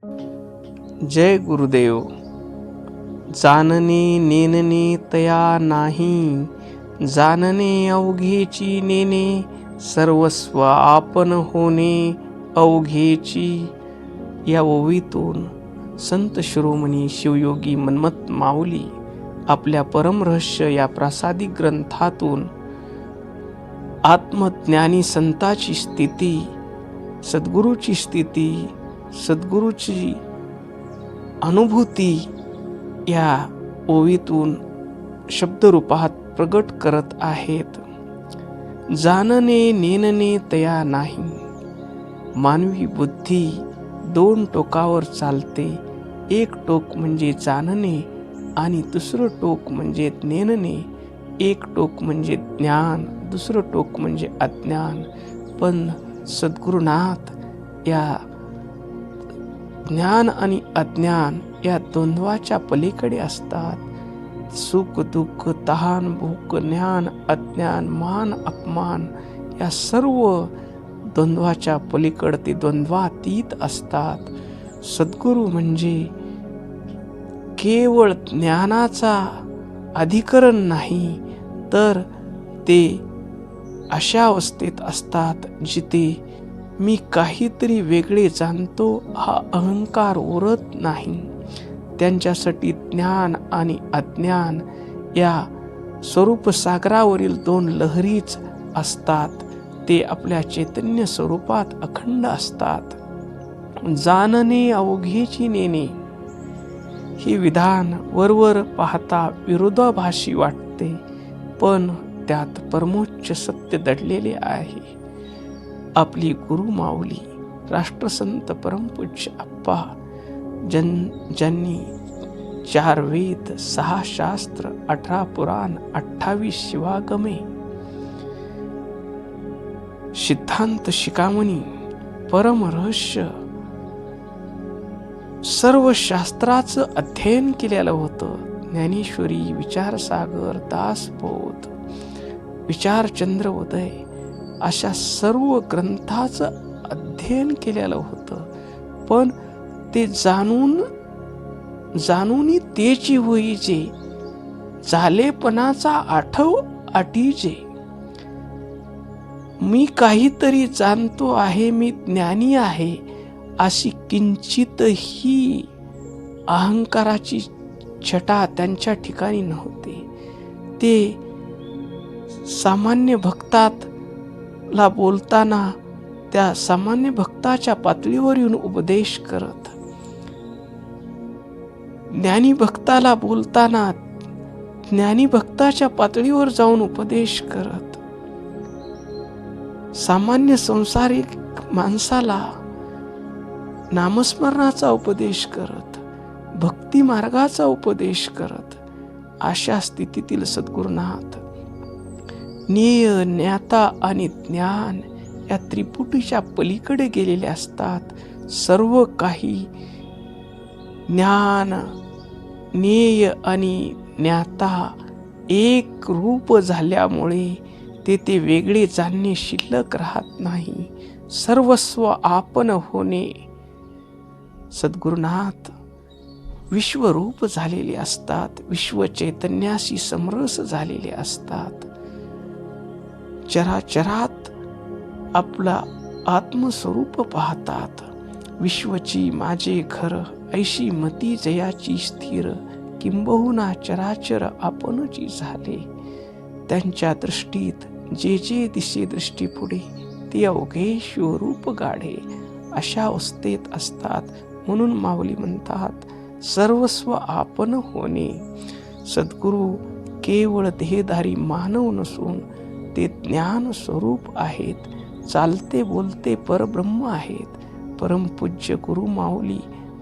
जय गुरुदेव. जाणणे नेनने तया नाही, जाणणे अवघेची नेने, सर्वस्व आपण होणे अवघेची. या ओवीतून संत शिरोमणी शिवयोगी मन्मथ माऊली आपल्या परमरहस्य या प्रासादिक ग्रंथातून आत्मज्ञानी संताची स्थिती, सद्गुरूची स्थिती, सद्गुरूची अनुभूती या ओवीतून शब्दरूपात प्रगट करत आहेत. जाणणे नेनने तया नाही. मानवी बुद्धी दोन टोकावर चालते. एक टोक म्हणजे जाणणे आणि दुसरं टोक म्हणजे नेनणे. एक टोक म्हणजे ज्ञान, दुसरं टोक म्हणजे अज्ञान. पण सद्गुरुनाथ या ज्ञान आणि अज्ञान या द्वंद्वाच्या पलीकडे असतात. सुख दुःख, तहान भूक, ज्ञान अज्ञान, मान अपमान या सर्व द्वंद्वाच्या पलीकडे ते द्वंद्वातीत असतात. सद्गुरू म्हणजे केवळ ज्ञानाचा अधिकरण नाही, तर ते अशा अवस्थेत असतात जिथे मी काहीतरी वेगळे जाणतो हा अहंकार उरत नाही. त्यांच्यासाठी ज्ञान आणि अज्ञान या स्वरूप सागरावरील दोन लहरीच असतात. ते आपल्या चैतन्य स्वरूपात अखंड असतात. जाणणे अवघेची नेणे हे विधान वरवर पाहता विरोधाभासी वाटते, पण त्यात परमोच्च सत्य दडलेले आहे. आपली गुरु माऊली राष्ट्रसंत परमपूज्य आप्पा ज्यांनी 4 वेद, 6 शास्त्र, 18 पुराण, 28 शिवागमे, सिद्धांत शिखामणी, परमरहस्य सर्व शास्त्राचं अध्ययन केलेलं होतं. ज्ञानेश्वरी, विचारसागर, दासबोध, विचारचंद्र उदय अशा सर्व ग्रंथाचं अध्ययन केलेलं होतं. पण ते जाणून तेची होईचे, झालेपणाचा आठव आटीचे. मी काहीतरी जाणतो आहे, मी ज्ञानी आहे अशी किंचितही अहंकाराची छटा त्यांच्या ठिकाणी नव्हते. ते सामान्य भक्ताला बोलताना त्या सामान्य भक्ताच्या पातळीवर येऊन उपदेश करत, ज्ञानी भक्ताला बोलताना ज्ञानी भक्ताच्या पातळीवर जाऊन उपदेश करत, सामान्य संसारिक माणसाला नामस्मरणाचा उपदेश करत, भक्ती मार्गाचा उपदेश करत, अशा स्थितीतील सद्गुरुनाथ ज्ञेय, ज्ञाता आणि ज्ञान या त्रिपुटीच्या पलीकडे गेलेले असतात. सर्व काही ज्ञान, ज्ञेय आणि ज्ञाता एक रूप झाल्यामुळे ते वेगळे जाणणे शिल्लक राहत नाही. सर्वस्व आपण होणे. सद्गुरुनाथ विश्वरूप झालेले असतात, विश्व चैतन्याशी समरस झालेले असतात. चराचरात आपला आत्मस्वरूप पाहतात. विश्वची माझे घर, ऐशी मती जयाची स्थिर, किंबहुना चराचर आपणची झाले. त्यांच्या दृष्टीत जे जे दिसे दृष्टी पुढे, ते अवघे शिवरूप गाढे. अशा अवस्थेत असतात. म्हणून माऊली म्हणतात, सर्वस्व आपण होणे. सद्गुरू केवळ देहधारी मानव नसून ते ज्ञान स्वरूप आहेत. चालते बोलते परब्रह्म आहेत. परमपूज्य गुरु माऊली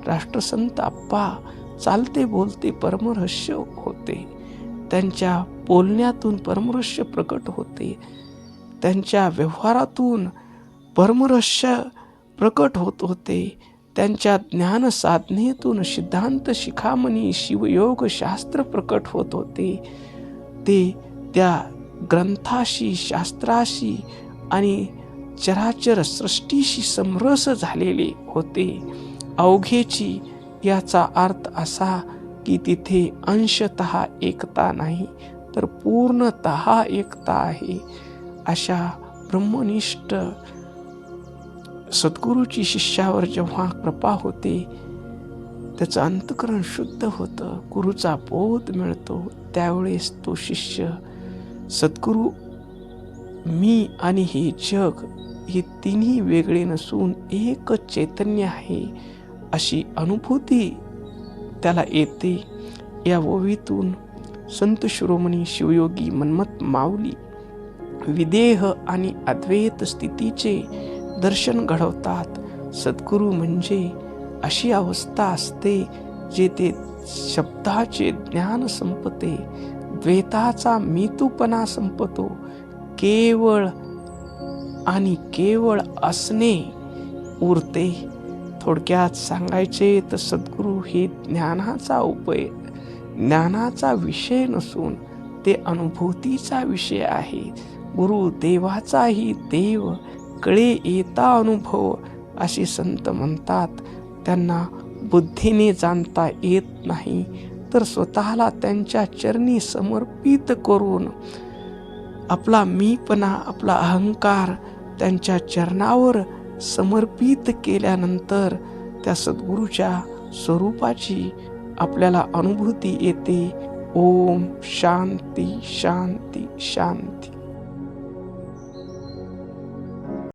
राष्ट्रसंत आप्पा चालते बोलते परमरहस्य होते. त्यांच्या बोलण्यातून परमरहस्य प्रकट होते. त्यांच्या व्यवहारातून परमरहस्य प्रकट होत होते. त्यांच्या ज्ञान साधनेतून सिद्धांत शिखामणी, शिवयोग शास्त्र प्रकट होत होते. ते त्या ग्रंथाशी, शास्त्राशी आणि चराचर सृष्टीशी समरस झालेले होते. अवघेची याचा अर्थ असा की तिथे अंशतः एकता नाही तर पूर्णतः एकता आहे. अशा ब्रह्मनिष्ठ सद्गुरूची शिष्यावर जेव्हा कृपा होते, त्याचं अंतःकरण शुद्ध होतं, गुरुचा बोध मिळतो, त्यावेळेस तो शिष्य सद्गुरू मी आणि हे जग हे तिन्ही वेगळे नसून एक चैतन्य आहे अशी अनुभूती त्याला येते. या ओवीतून संत शिरोमणी शिवयोगी मन्मथ माऊली विदेह आणि अद्वैत स्थितीचे दर्शन घडवतात. सद्गुरू म्हणजे अशी अवस्था असते जेथे शब्दाचे ज्ञान संपते, द्वैताचा मीतूपणा संपतो, केवळ आणि केवळ असणे उरते. थोडक्यात सांगायचे तर सद्गुरू हे ज्ञानाचा विषय नसून ते अनुभूतीचा विषय आहे. गुरु देवाचाही देव कळे येता अनुभव असे संत म्हणतात. त्यांना बुद्धीने जाणता येत नाही तर स्वतःला त्यांच्या चरणी समर्पित करून आपला मीपणा, आपला अहंकार त्यांच्या चरणावर समर्पित केल्यानंतर त्या सद्गुरूच्या स्वरूपाची आपल्याला अनुभूती येते. ओम शांती शांती शांती.